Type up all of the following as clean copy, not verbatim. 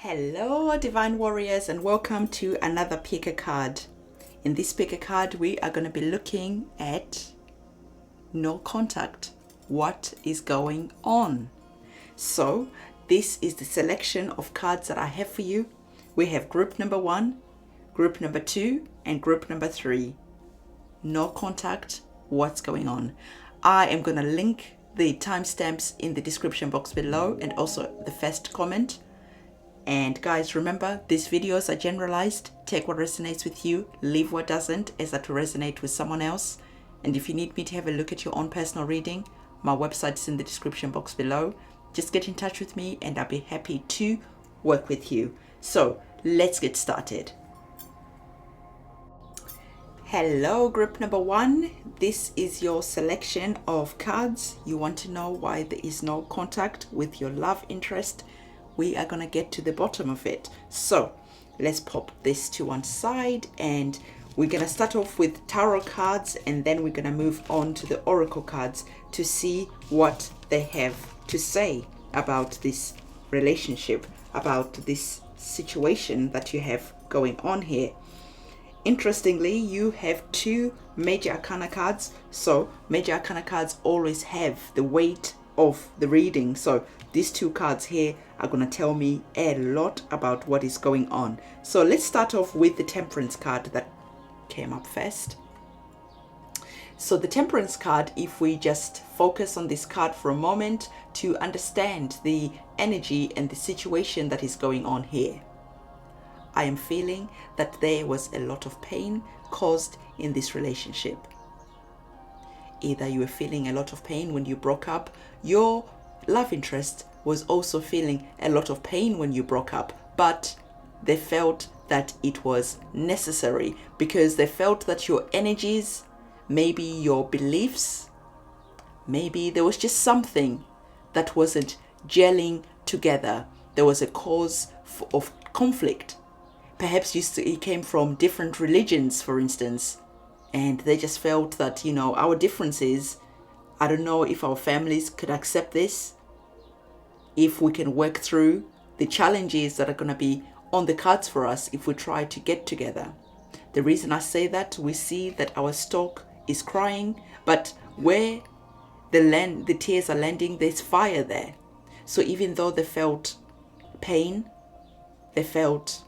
Hello, Divine Warriors, and welcome to another pick a card. In this pick a card, we are going to be looking at no contact. What is going on? So, this is the selection of cards that I have for you. We have group number 1, group number 2, and group number 3. No contact. What's going on? I am going to link the timestamps in the description box below and also the first comment. And guys, remember, these videos are generalized. Take what resonates with you, leave what doesn't, as that will resonate with someone else. And if you need me to have a look at your own personal reading, my website is in the description box below. Just get in touch with me and I'll be happy to work with you. So let's get started. Hello, group number 1. This is your selection of cards. You want to know why there is no contact with your love interest. We are going to get to the bottom of it. So let's pop this to one side and we're going to start off with tarot cards and then we're going to move on to the oracle cards to see what they have to say about this relationship, about this situation that you have going on here. Interestingly, you have 2 major arcana cards. So major arcana cards always have the weight of the reading. So these 2 cards here are going to tell me a lot about what is going on. So let's start off with the Temperance card that came up first. So the Temperance card, if we just focus on this card for a moment to understand the energy and the situation that is going on here. I am feeling that there was a lot of pain caused in this relationship. Either you were feeling a lot of pain when you broke up, your love interest was also feeling a lot of pain when you broke up, but they felt that it was necessary because they felt that your energies, maybe your beliefs, maybe there was just something that wasn't gelling together. There was a cause of conflict. Perhaps you came from different religions, for instance, and they just felt that, our differences, I don't know if our families could accept this, if we can work through the challenges that are going to be on the cards for us if we try to get together. The reason I say that, we see that our stalk is crying, but where the tears are landing, there's fire there. So even though they felt pain, they felt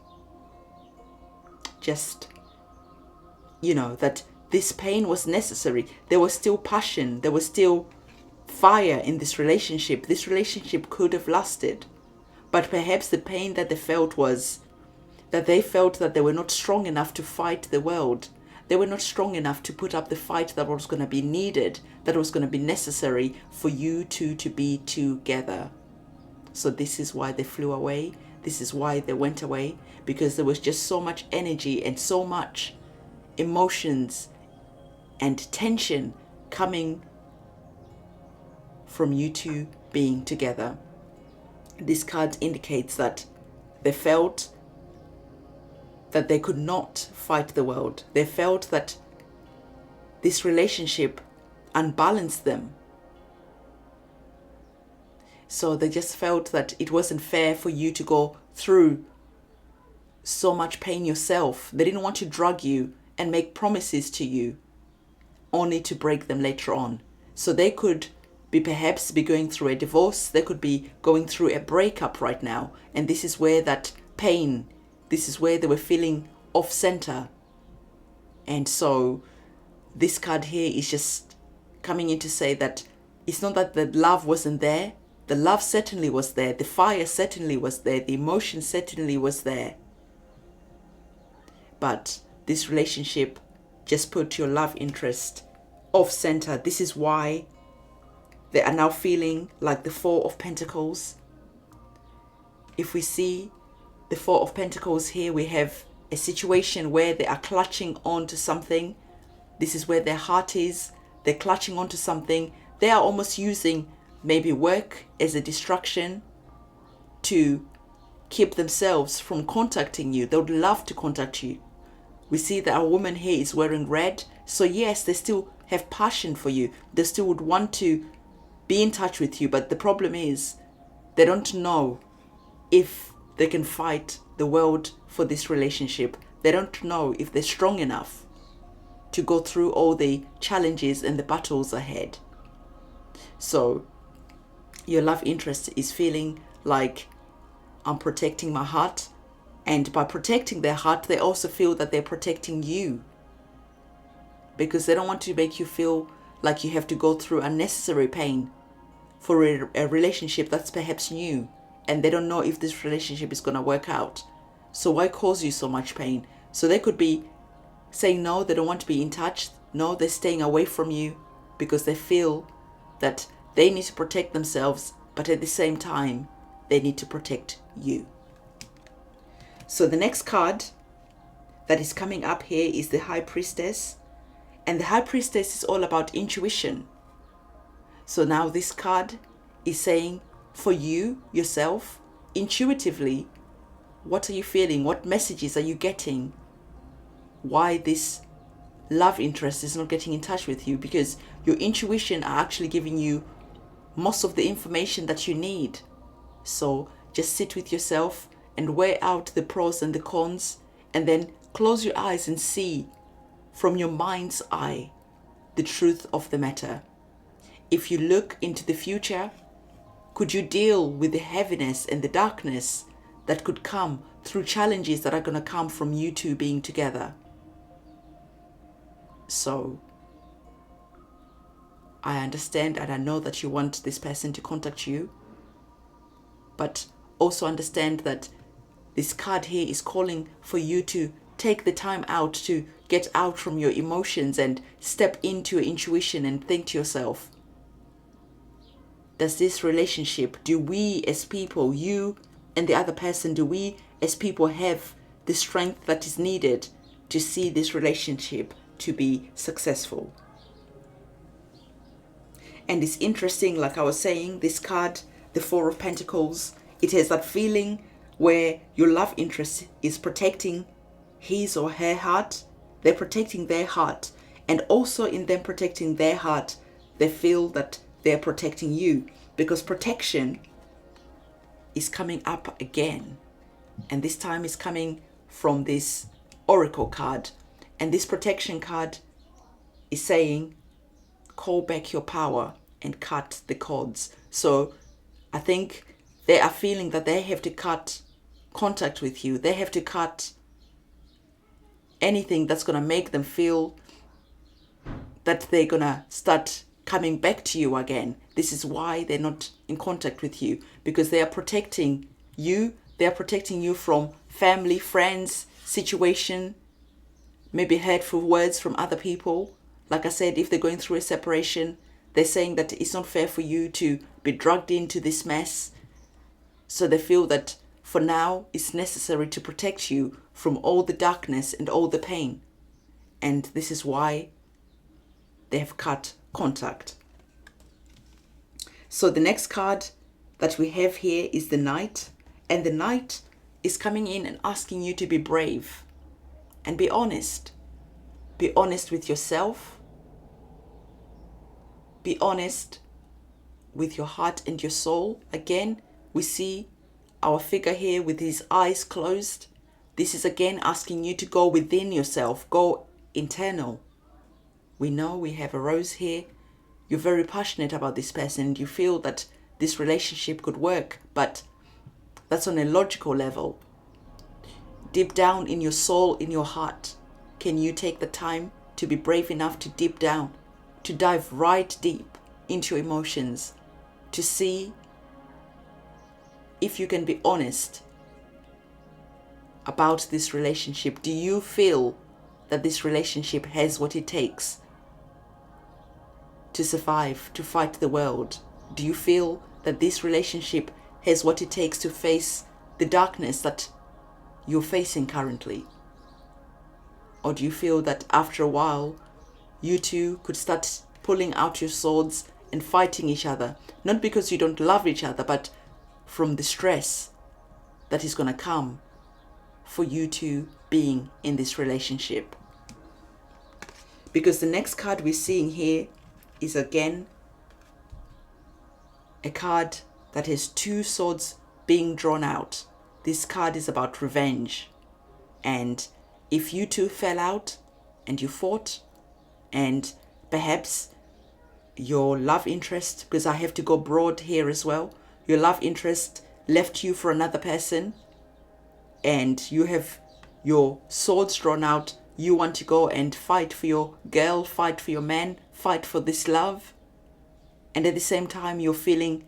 just, that this pain was necessary. There was still passion. There was still fire in this relationship. This relationship could have lasted. But perhaps the pain that they felt was that they felt that they were not strong enough to fight the world. They were not strong enough to put up the fight that was going to be needed, that was going to be necessary for you two to be together. So this is why they flew away. This is why they went away, because there was just so much energy and so much emotions and tension coming from you two being together. This card indicates that they felt that they could not fight the world. They felt that this relationship unbalanced them. So they just felt that it wasn't fair for you to go through so much pain yourself. They didn't want to drug you and make promises to you only to break them later on. So they could perhaps be going through a divorce. They could be going through a breakup right now. And this is where that pain, this is where they were feeling off center. And so this card here is just coming in to say that it's not that the love wasn't there. The love certainly was there. The fire certainly was there. The emotion certainly was there. But this relationship just put your love interest off center. This is why they are now feeling like the 4 of Pentacles. If we see the 4 of Pentacles here, we have a situation where they are clutching on to something. This is where their heart is. They're clutching onto something. They are almost using maybe work as a distraction to keep themselves from contacting you. They would love to contact you. We see that our woman here is wearing red. So yes, they still have passion for you. They still would want to be in touch with you. But the problem is they don't know if they can fight the world for this relationship. They don't know if they're strong enough to go through all the challenges and the battles ahead. So your love interest is feeling like, I'm protecting my heart. And by protecting their heart, they also feel that they're protecting you, because they don't want to make you feel like you have to go through unnecessary pain for a relationship that's perhaps new, and they don't know if this relationship is going to work out. So why cause you so much pain? So they could be saying no, they don't want to be in touch. No, they're staying away from you because they feel that they need to protect themselves, but at the same time, they need to protect you. So the next card that is coming up here is the High Priestess. And the High Priestess is all about intuition. So now this card is saying, for you, yourself, intuitively, what are you feeling? What messages are you getting? Why this love interest is not getting in touch with you? Because your intuition are actually giving you most of the information that you need. So just sit with yourself and weigh out the pros and the cons, and then close your eyes and see from your mind's eye the truth of the matter. If you look into the future, could you deal with the heaviness and the darkness that could come through challenges that are going to come from you two being together? So I understand and I know that you want this person to contact you, but also understand that this card here is calling for you to take the time out to get out from your emotions and step into your intuition and think to yourself, does this relationship, do we as people, you and the other person, do we as people have the strength that is needed to see this relationship to be successful? And it's interesting, like I was saying, this card, the Four of Pentacles, it has that feeling where your love interest is protecting his or her heart. They're protecting their heart. And also in them protecting their heart, they feel that they're protecting you, because protection is coming up again. And this time is coming from this Oracle card. And this protection card is saying, call back your power and cut the cords. So I think they are feeling that they have to cut contact with you. They have to cut anything that's going to make them feel that they're going to start coming back to you again. This is why they're not in contact with you, because they are protecting you. They are protecting you from family, friends, situation, maybe hurtful words from other people. Like I said, if they're going through a separation, they're saying that it's not fair for you to be dragged into this mess. So they feel that for now, it's necessary to protect you from all the darkness and all the pain. And this is why they have cut contact. So the next card that we have here is the Knight. And the Knight is coming in and asking you to be brave and be honest. Be honest with yourself. Be honest with your heart and your soul. Again, we see our figure here with his eyes closed. This is again asking you to go within yourself, go internal. We know we have a Rose here. You're very passionate about this person. You feel that this relationship could work, but that's on a logical level. Deep down in your soul, in your heart, can you take the time to be brave enough to deep down, to dive right deep into your emotions, to see if you can be honest about this relationship? Do you feel that this relationship has what it takes to survive, to fight the world? Do you feel that this relationship has what it takes to face the darkness that you're facing currently? Or do you feel that after a while, you two could start pulling out your swords and fighting each other? Not because you don't love each other, but from the stress that is going to come for you two being in this relationship. Because the next card we're seeing here is again a card that has two swords being drawn out. this card is about revenge. And if you two fell out and you fought, and perhaps your love interest, because I have to go broad here as well, your love interest left you for another person, and you have your swords drawn out, you want to go and fight for your girl, fight for your man, fight for this love, and at the same time you're feeling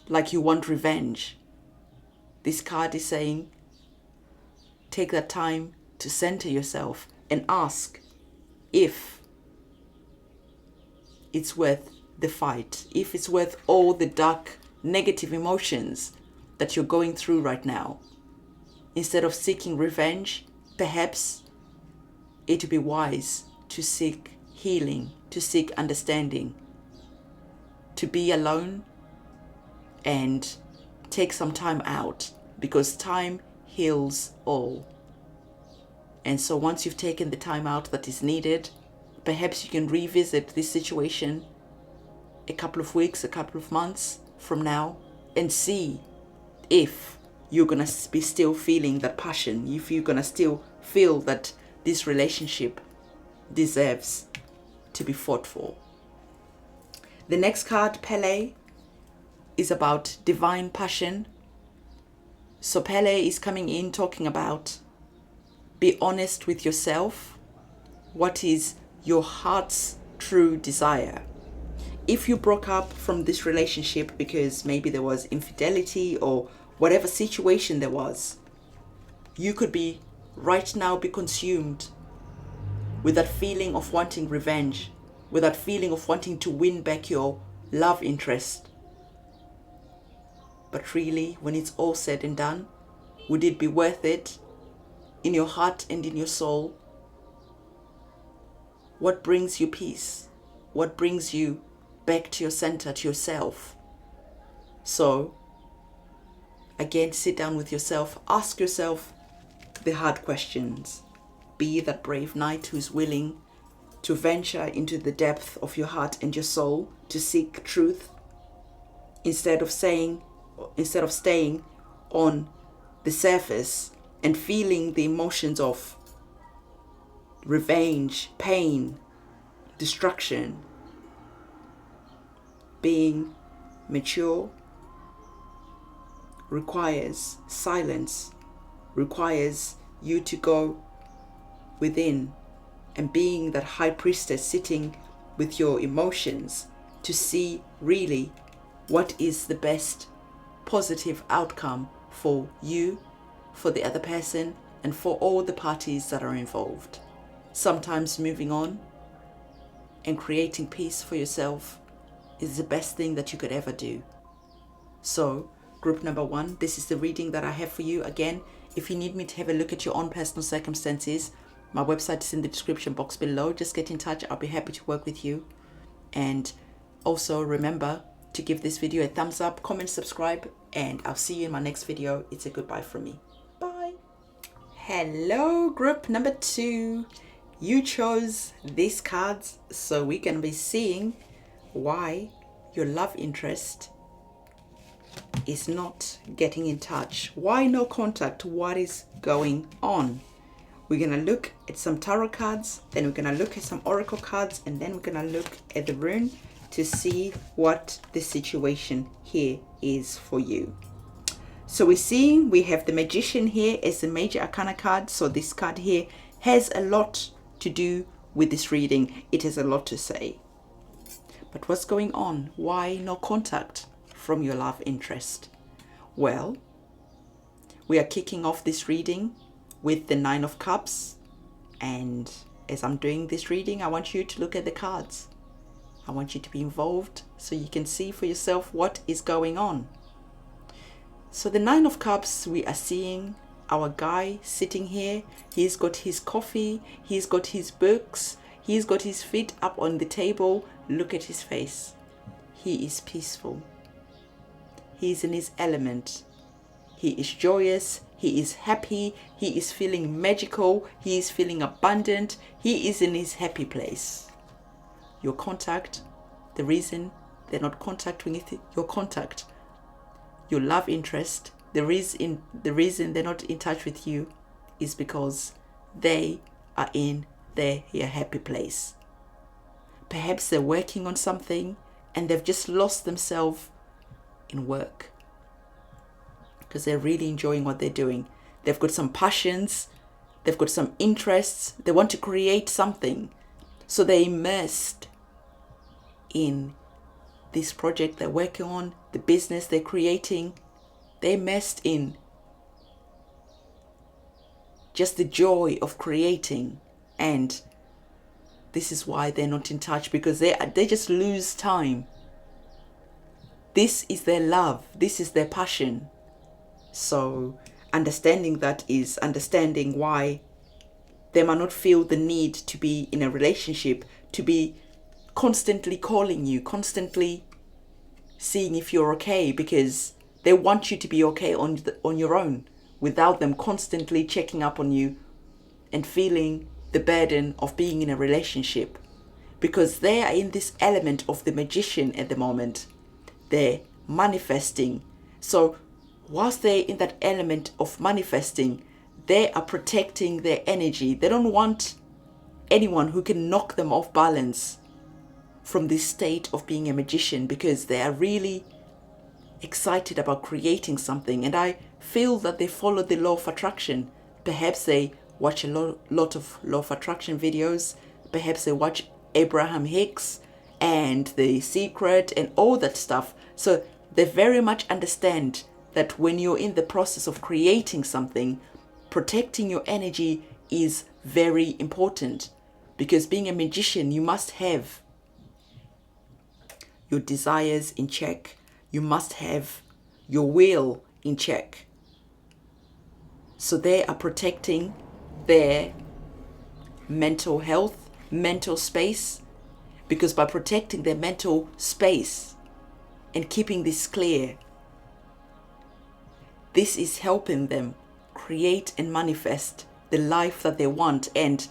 like you want revenge. This card is saying, take that time to center yourself and ask if it's worth the fight, if it's worth all the dark, negative emotions that you're going through right now. Instead of seeking revenge, perhaps it would be wise to seek healing, to seek understanding, to be alone and take some time out, because time heals all. And so once you've taken the time out that is needed, perhaps you can revisit this situation a couple of weeks, a couple of months from now, and see if you're going to be still feeling that passion, if you're going to still feel that this relationship deserves to be fought for. The next card, Pele, is about divine passion. So Pele is coming in talking about, be honest with yourself. What is your heart's true desire? If you broke up from this relationship because maybe there was infidelity or whatever situation there was, you could be right now be consumed with that feeling of wanting revenge, with that feeling of wanting to win back your love interest. But really, when it's all said and done, would it be worth it in your heart and in your soul? What brings you peace? What brings you back to your center, to yourself? So, again, sit down with yourself, ask yourself the hard questions. Be that brave knight who's willing to venture into the depth of your heart and your soul to seek truth, instead of staying on the surface and feeling the emotions of revenge, pain, destruction. Being mature requires silence, requires you to go within and being that high priestess sitting with your emotions to see really what is the best positive outcome for you, for the other person, and for all the parties that are involved. Sometimes moving on and creating peace for yourself is the best thing that you could ever do. So, group number 1, this is the reading that I have for you. Again, if you need me to have a look at your own personal circumstances, my website is in the description box below. Just get in touch. I'll be happy to work with you. And also remember to give this video a thumbs up, comment, subscribe, and I'll see you in my next video. It's a goodbye from me. Bye. Hello, group number 2. You chose these cards, so we're going to be seeing why your love interest is not getting in touch. Why no contact? What is going on? We're going to look at some tarot cards, then we're going to look at some oracle cards, and then we're going to look at the rune to see what the situation here is for you. So we're seeing we have the Magician here as the major arcana card. So this card here has a lot to do with this reading. It has a lot to say. But what's going on? Why no contact from your love interest? Well, we are kicking off this reading with the 9 of Cups. And as I'm doing this reading, I want you to look at the cards. I want you to be involved so you can see for yourself what is going on. So the 9 of Cups, we are seeing our guy sitting here. He's got his coffee, he's got his books, he's got his feet up on the table. Look at his face. He is peaceful. He's in his element. He is joyous. He is happy. He is feeling magical. He is feeling abundant. He is in his happy place. Your contact, the reason they're not contacting with your contact, your love interest the reason they're not in touch with you is because they are in their happy place. Perhaps they're working on something and they've just lost themselves in work because they're really enjoying what they're doing. They've got some passions, they've got some interests, they want to create something. So they're immersed in this project they're working on, the business they're creating. They're immersed in just the joy of creating, and this is why they're not in touch, because they just lose time. This is their love, this is their passion. So understanding that is understanding why they might not feel the need to be in a relationship, to be constantly calling you, constantly seeing if you're okay, because they want you to be okay on your own, without them constantly checking up on you and feeling the burden of being in a relationship, because they are in this element of the magician at the moment. They're manifesting. So whilst they're in that element of manifesting, they are protecting their energy. They don't want anyone who can knock them off balance from this state of being a magician, because they are really excited about creating something. And I feel that they follow the law of attraction. Perhaps they watch a lot of law of attraction videos. Perhaps they watch Abraham Hicks and The Secret and all that stuff. So they very much understand that when you're in the process of creating something, protecting your energy is very important, because being a magician, you must have your desires in check. You must have your will in check. So they are protecting their mental health, mental space, because by protecting their mental space and keeping this clear, this is helping them create and manifest the life that they want. And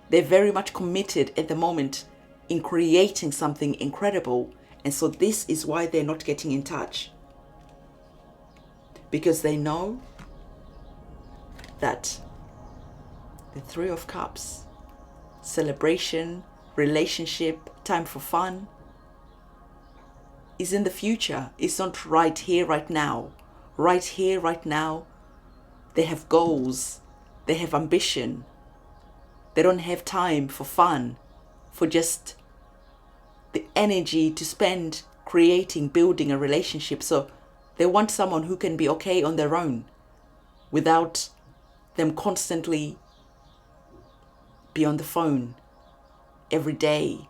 they're very much committed at the moment in creating something incredible. And so this is why they're not getting in touch, because they know that the Three of Cups, celebration, relationship, time for fun, is in the future. It's not right here, right now. Right here, right now, they have goals, they have ambition. They don't have time for fun, for just the energy to spend creating, building a relationship. So they want someone who can be okay on their own, without them constantly be on the phone every day,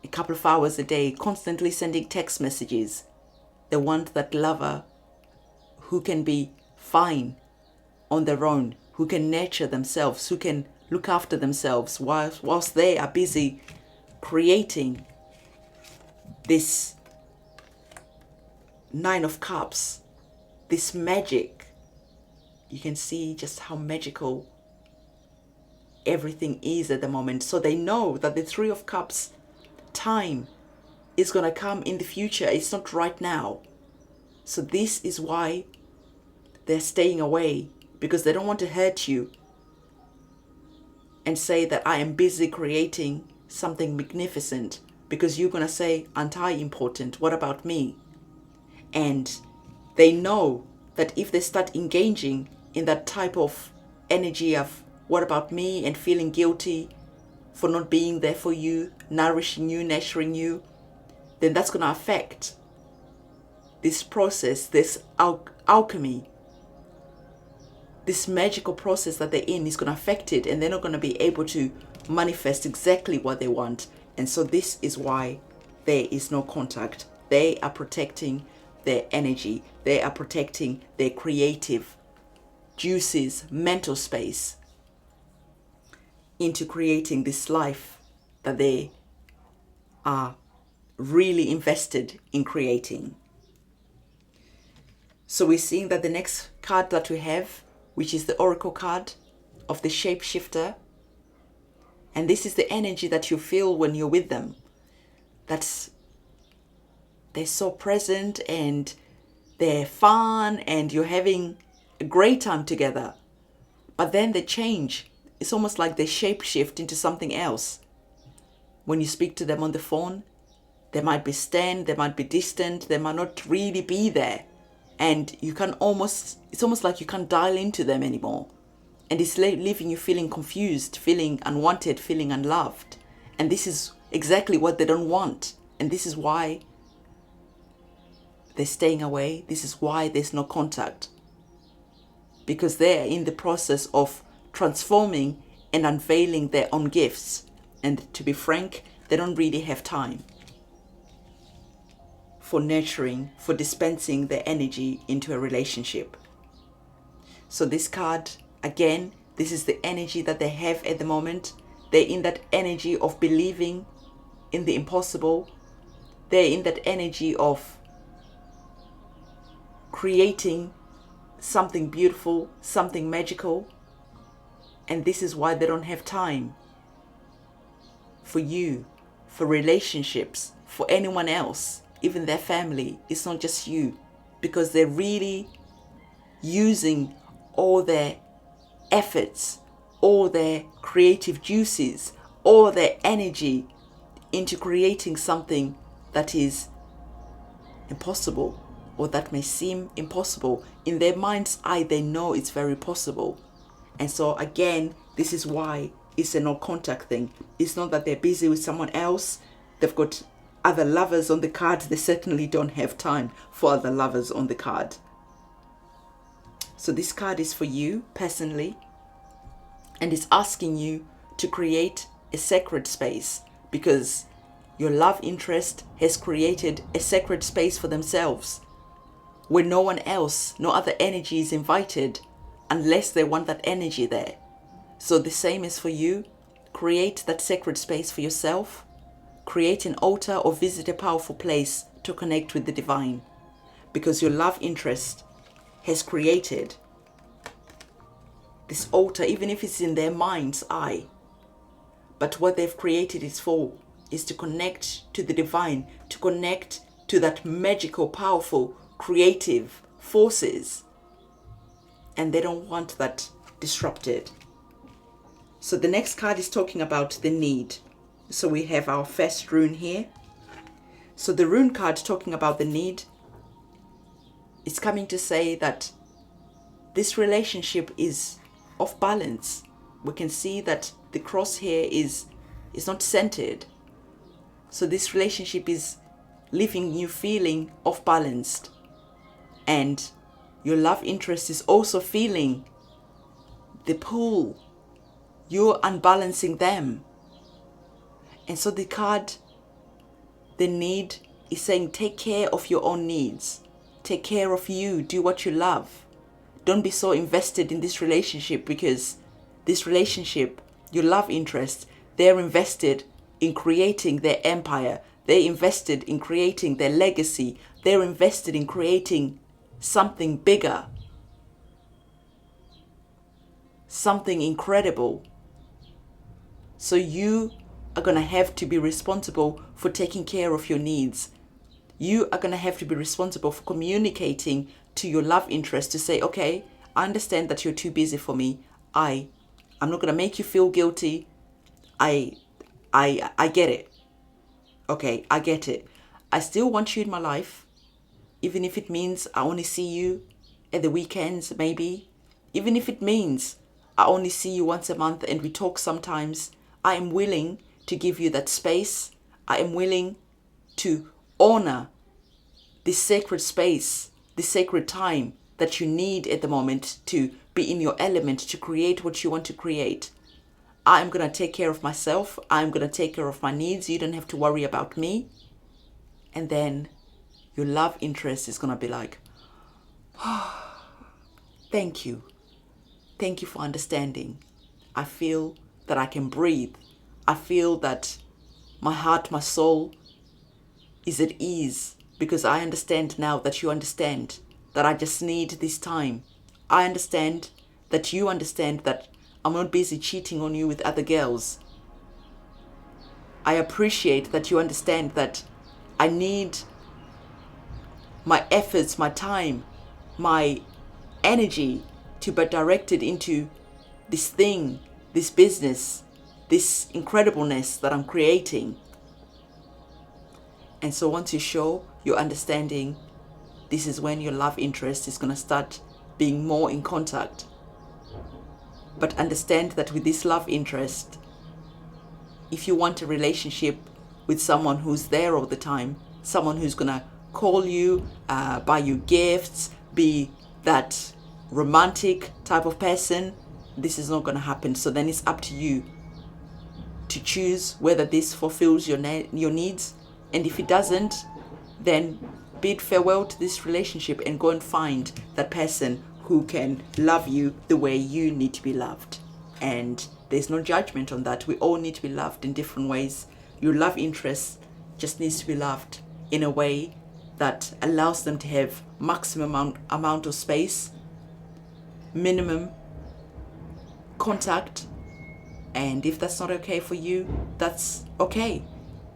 a couple of hours a day, constantly sending text messages. They want that lover who can be fine on their own, who can nurture themselves, who can look after themselves whilst they are busy creating this Nine of Cups, this magic. You can see just how magical everything is at the moment. So they know that the Three of Cups time is going to come in the future. It's not right now. So this is why they're staying away, because they don't want to hurt you and say that I am busy creating something magnificent, because you're going to say, aren't I important? What about me? And they know that if they start engaging in that type of energy of what about me, and feeling guilty for not being there for you, nourishing you, nurturing you, then that's going to affect this process, this alchemy, this magical process that they're in is going to affect it, and they're not going to be able to manifest exactly what they want. And so this is why there is no contact. They are protecting their energy. They are protecting their creative juices, mental space, into creating this life that they are really invested in creating. So we're seeing that the next card that we have, which is the Oracle card of the Shapeshifter, and this is the energy that you feel when you're with them. They're so present, and they're fun and you're having a great time together. But then they change. It's almost like they shapeshift into something else. When you speak to them on the phone, they might be stern, they might be distant, they might not really be there. And it's almost like you can't dial into them anymore. And it's leaving you feeling confused, feeling unwanted, feeling unloved. And this is exactly what they don't want. And this is why they're staying away. This is why there's no contact. Because they're in the process of transforming and unveiling their own gifts. And to be frank, they don't really have time for nurturing, for dispensing their energy into a relationship. So this card, again, this is the energy that they have at the moment. They're in that energy of believing in the impossible. They're in that energy of creating something beautiful, something magical. And this is why they don't have time for you, for relationships, for anyone else, even their family. It's not just you, because they're really using all their efforts, all their creative juices, all their energy into creating something that is impossible, or that may seem impossible. In their mind's eye, they know it's very possible. And so again, this is why it's a no contact thing. It's not that they're busy with someone else. They've got other lovers on the card. They certainly don't have time for other lovers on the card. So this card is for you personally, and it's asking you to create a sacred space, because your love interest has created a sacred space for themselves where no one else, no other energy is invited unless they want that energy there. So the same is for you. Create that sacred space for yourself. Create an altar or visit a powerful place to connect with the divine, because your love interest has created this altar, even if it's in their mind's eye. But what they've created is to connect to the divine, to connect to that magical, powerful, creative forces. And they don't want that disrupted. So the next card is talking about the need. So we have our first rune here. So the rune card talking about the need, it's coming to say that this relationship is off balance. We can see that the crosshair is not centered. So this relationship is leaving you feeling off balanced. And your love interest is also feeling the pull. You're unbalancing them. And so the card, the need, is saying take care of your own needs. Take care of you. Do what you love. Don't be so invested in this relationship, because this relationship, your love interest, they're invested in creating their empire. They're invested in creating their legacy. They're invested in creating something bigger, something incredible. So you are going to have to be responsible for taking care of your needs. You are going to have to be responsible for communicating to your love interest to say, okay, I understand that you're too busy for me. I'm not going to make you feel guilty. I get it. Okay, I get it. I still want you in my life, even if it means I only see you at the weekends, maybe. Even if it means I only see you once a month and we talk sometimes. I am willing to give you that space. I am willing to honor this sacred space, this sacred time that you need at the moment to be in your element, to create what you want to create. I'm going to take care of myself. I'm going to take care of my needs. You don't have to worry about me. And then your love interest is going to be like, oh, thank you. Thank you for understanding. I feel that I can breathe. I feel that my heart, my soul is at ease, because I understand now that you understand that I just need this time. I understand that you understand that I'm not busy cheating on you with other girls. I appreciate that you understand that I need my efforts, my time, my energy to be directed into this thing, this business, this incredibleness that I'm creating. And so once you show your understanding, this is when your love interest is going to start being more in contact. But understand that with this love interest, if you want a relationship with someone who's there all the time, someone who's going to call you, buy you gifts, be that romantic type of person, this is not going to happen. So then it's up to you to choose whether this fulfills your needs. And if it doesn't, then bid farewell to this relationship and go and find that person who can love you the way you need to be loved. And there's no judgment on that. We all need to be loved in different ways. Your love interest just needs to be loved in a way that allows them to have maximum amount of space, minimum contact. And if that's not okay for you, that's okay.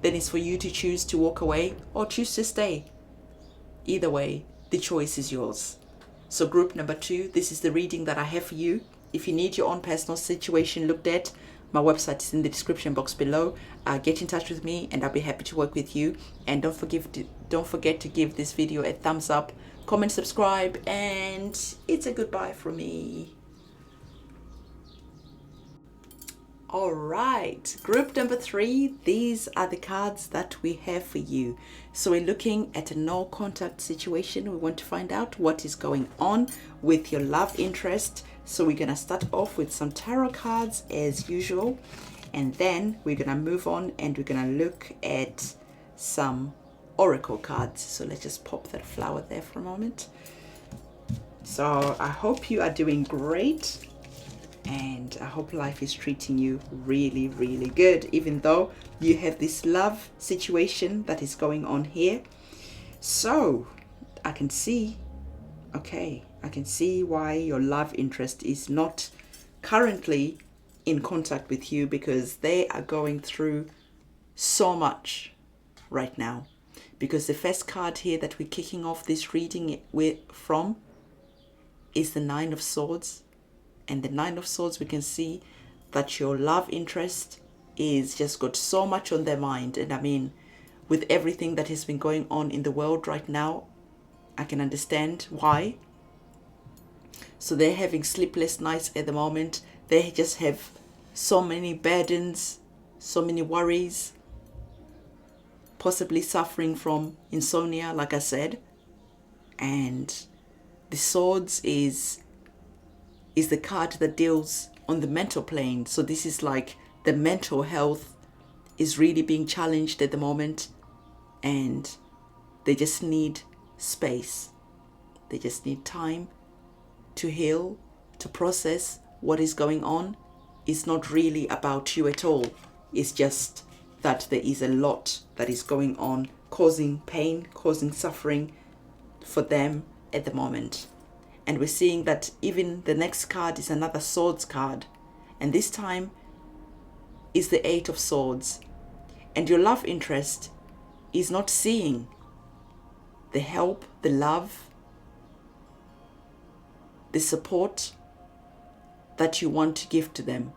Then it's for you to choose to walk away or choose to stay. Either way, the choice is yours. So group number 2, this is the reading that I have for you. If you need your own personal situation looked at, my website is in the description box below. Get in touch with me and I'll be happy to work with you. And don't forget to give this video a thumbs up, comment, subscribe, and it's a goodbye from me. All right, group number 3, these are the cards that we have for you. So we're looking at a no contact situation. We want to find out what is going on with your love interest. So we're going to start off with some tarot cards as usual, and then we're going to move on and we're going to look at some oracle cards. So let's just pop that flower there for a moment. So I hope you are doing great. And I hope life is treating you really, really good, even though you have this love situation that is going on here. So I can see, okay, I can see why your love interest is not currently in contact with you, because they are going through so much right now. Because the first card here that we're kicking off this reading from is the 9 of Swords. And the 9 of Swords, we can see that your love interest is just got so much on their mind. And I mean, with everything that has been going on in the world right now, I can understand why. So they're having sleepless nights at the moment. They just have so many burdens, so many worries, possibly suffering from insomnia, like I said. And the Swords is the card that deals on the mental plane. So this is like the mental health is really being challenged at the moment, and they just need space. They just need time to heal, to process what is going on. It's not really about you at all. It's just that there is a lot that is going on, causing pain, causing suffering for them at the moment. And we're seeing that even the next card is another Swords card. And this time is the 8 of Swords. And your love interest is not seeing the help, the love, the support that you want to give to them.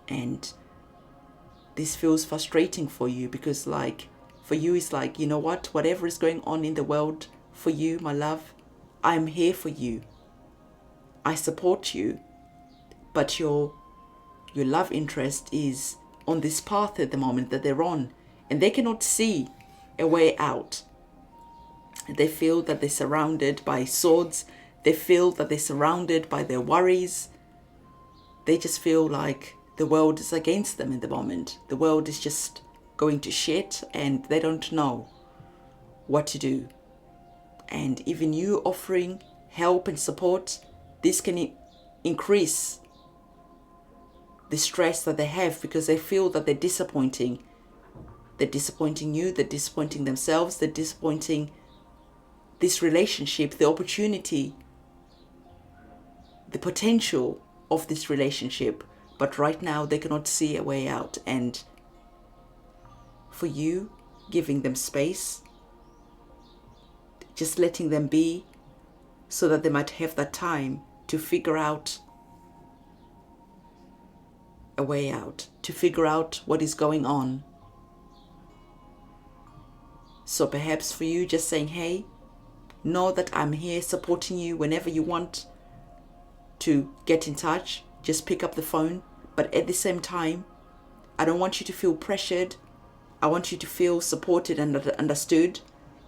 And this feels frustrating for you, because like for you it's like, you know what, whatever is going on in the world for you, my love, I'm here for you. I support you. But your love interest is on this path at the moment that they're on, and they cannot see a way out. They feel that they're surrounded by swords. They feel that they're surrounded by their worries. They just feel like the world is against them at the moment. The world is just going to shit and they don't know what to do. And even you offering help and support, this can increase the stress that they have, because they feel that they're disappointing. They're disappointing you, they're disappointing themselves, they're disappointing this relationship, the opportunity, the potential of this relationship. But right now they cannot see a way out. And for you, giving them space, just letting them be so that they might have that time to figure out a way out, to figure out what is going on. So perhaps for you, just saying, hey, know that I'm here supporting you whenever you want to get in touch. Just pick up the phone. But at the same time, I don't want you to feel pressured. I want you to feel supported and understood.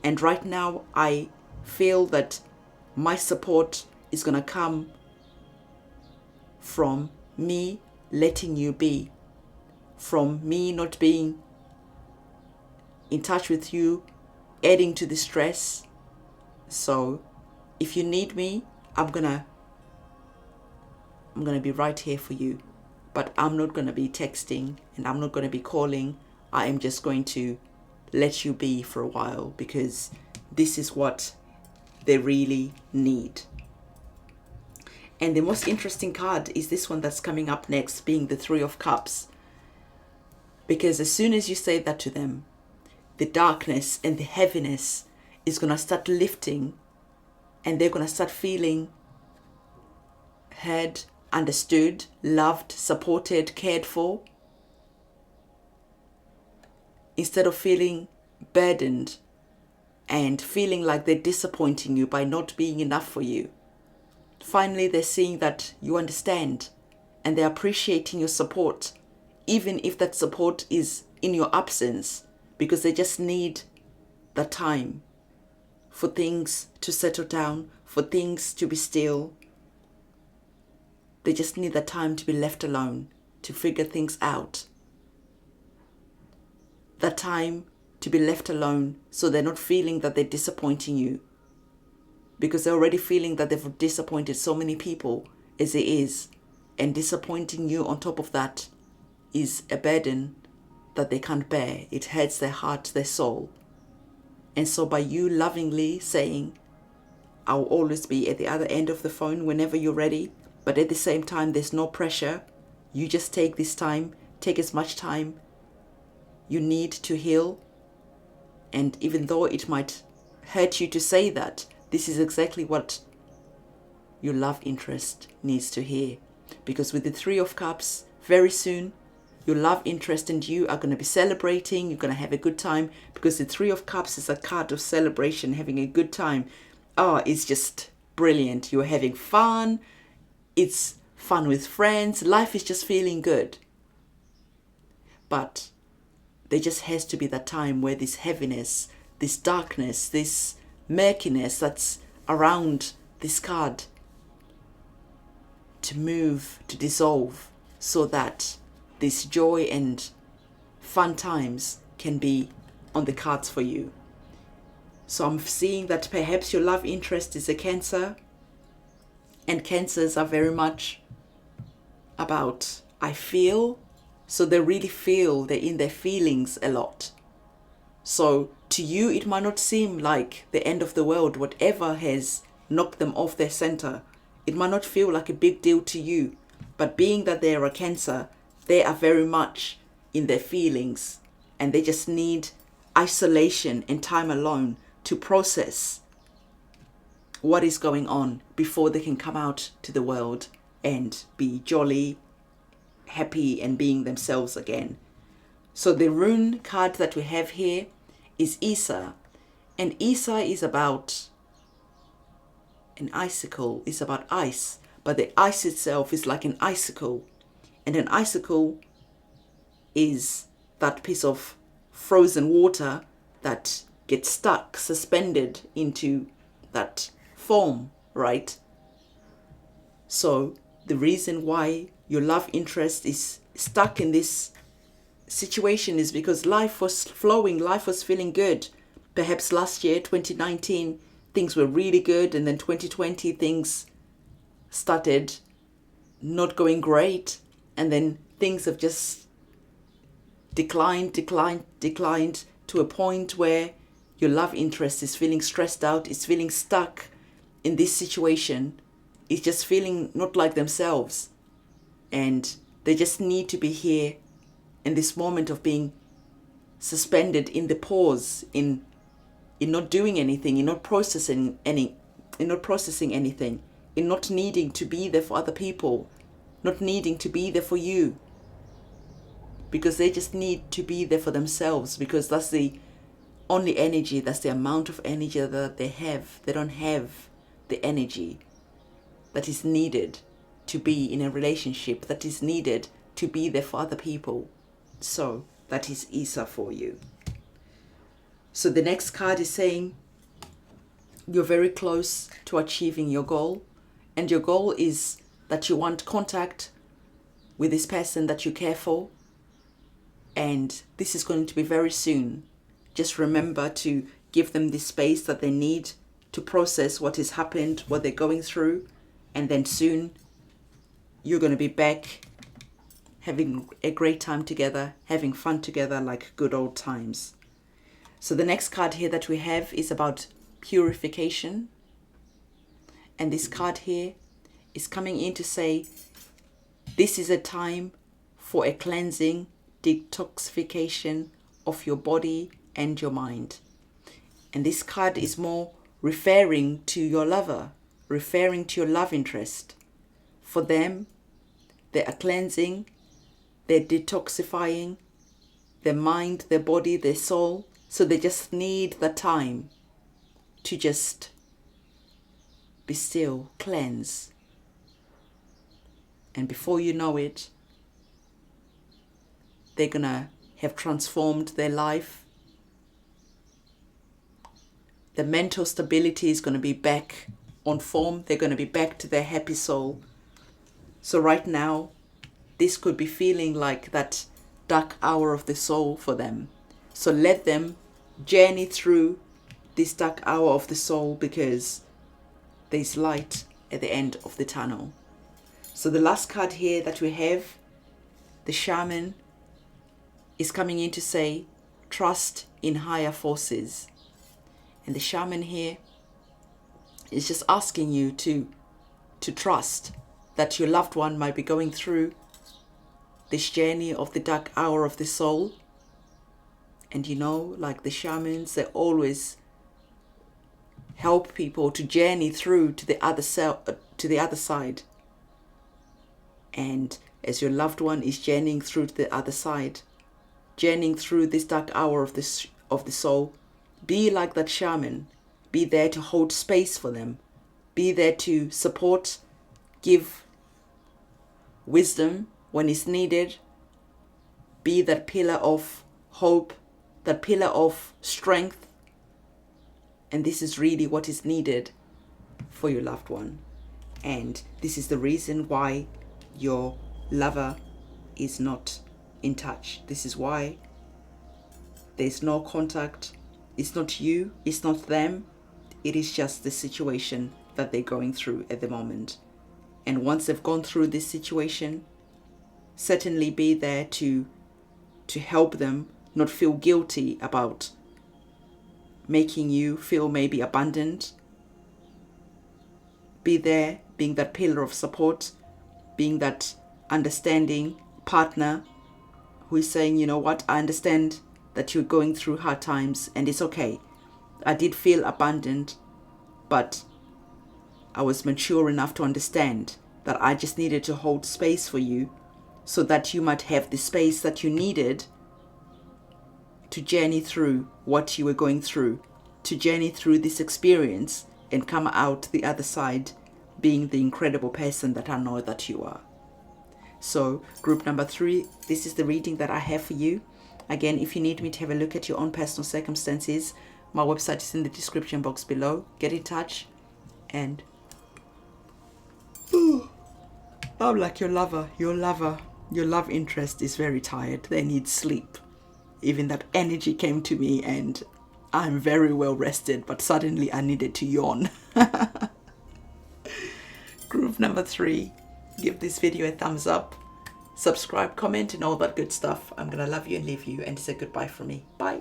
And right now, I feel that my support is going to come from me letting you be, from me not being in touch with you, adding to the stress. So if you need me, I'm gonna be right here for you. But I'm not gonna be texting and I'm not gonna be calling. I am just going to let you be for a while, because this is what they really need. And the most interesting card is this one that's coming up next, being the Three of Cups. Because as soon as you say that to them, the darkness and the heaviness is going to start lifting, and they're going to start feeling heard, understood, loved, supported, cared for, instead of feeling burdened and feeling like they're disappointing you by not being enough for you. Finally, they're seeing that you understand and they're appreciating your support, even if that support is in your absence, because they just need the time for things to settle down, for things to be still. They just need the time to be left alone, to figure things out. The time to be left alone so they're not feeling that they're disappointing you, because they're already feeling that they've disappointed so many people as it is, and disappointing you on top of that is a burden that they can't bear. It hurts their heart, their soul. And so by you lovingly saying, I'll always be at the other end of the phone whenever you're ready, but at the same time, there's no pressure. You just take this time, take as much time you need to heal. And even though it might hurt you to say that, this is exactly what your love interest needs to hear. Because with the Three of Cups, very soon, your love interest and you are going to be celebrating. You're going to have a good time, because the Three of Cups is a card of celebration, having a good time. Oh, it's just brilliant. You're having fun. It's fun with friends. Life is just feeling good. But there just has to be that time where this heaviness, this darkness, this murkiness that's around this card to move, to dissolve, so that this joy and fun times can be on the cards for you. So I'm seeing that perhaps your love interest is a Cancer, and Cancers are very much about I feel. So they really feel, they're in their feelings a lot. So to you, it might not seem like the end of the world, whatever has knocked them off their center. It might not feel like a big deal to you, but being that they're a Cancer, they are very much in their feelings, and they just need isolation and time alone to process what is going on before they can come out to the world and be jolly, happy, and being themselves again. So the rune card that we have here is Isa, and Isa is about an icicle. It's about ice, but the ice itself is like an icicle, and an icicle is that piece of frozen water that gets stuck, suspended into that foam, right? So the reason why your love interest is stuck in this situation is because life was flowing, life was feeling good. Perhaps last year, 2019, things were really good, and then 2020, things started not going great, and then things have just declined to a point where your love interest is feeling stressed out, is feeling stuck in this situation, is just feeling not like themselves. And they just need to be here in this moment of being suspended in the pause, in in not doing anything, in not processing anything, in not needing to be there for other people, not needing to be there for you, because they just need to be there for themselves, because that's the only energy, that's the amount of energy that they have. They don't have the energy that is needed to be in a relationship, that is needed to be there for other people. So that is Isa for you. So the next card is saying you're very close to achieving your goal, and your goal is that you want contact with this person that you care for, and this is going to be very soon. Just remember to give them the space that they need to process what has happened, what they're going through, and then soon you're going to be back having a great time together, having fun together like good old times. So the next card here that we have is about purification. And this card here is coming in to say this is a time for a cleansing, detoxification of your body and your mind. And this card is more referring to your lover, referring to your love interest. For them, they are cleansing, they're detoxifying their mind, their body, their soul. So they just need the time to just be still, cleanse. And before you know it, they're gonna have transformed their life. The mental stability is gonna be back on form. They're gonna be back to their happy soul. So right now, this could be feeling like that dark hour of the soul for them. So let them journey through this dark hour of the soul, because there's light at the end of the tunnel. So the last card here that we have, the shaman, is coming in to say, trust in higher forces. And the shaman here is just asking you to trust that your loved one might be going through this journey of the dark hour of the soul. And you know, like the shamans, they always help people to journey through to the other side. And as your loved one is journeying through to the other side, journeying through this dark hour of the soul, be like that shaman. Be there to hold space for them. Be there to support, give wisdom when it's needed. Be that pillar of hope, that pillar of strength. And this is really what is needed for your loved one. And this is the reason why your lover is not in touch. This is why there's no contact. It's not you, it's not them. It is just the situation that they're going through at the moment. And once they've gone through this situation, certainly be there to help them not feel guilty about making you feel maybe abandoned. Be there, being that pillar of support, being that understanding partner who is saying, you know what, I understand that you're going through hard times and it's okay. I did feel abandoned, but I was mature enough to understand that I just needed to hold space for you so that you might have the space that you needed to journey through what you were going through, to journey through this experience and come out the other side being the incredible person that I know that you are. So group number 3, this is the reading that I have for you. Again, if you need me to have a look at your own personal circumstances, my website is in the description box below. Get in touch. And I'm like your lover. Your love interest is very tired. They need sleep. Even that energy came to me and I'm very well rested, but suddenly I needed to yawn. Group number 3, give this video a thumbs up, subscribe, comment, and all that good stuff. I'm gonna love you and leave you and say goodbye from me. Bye.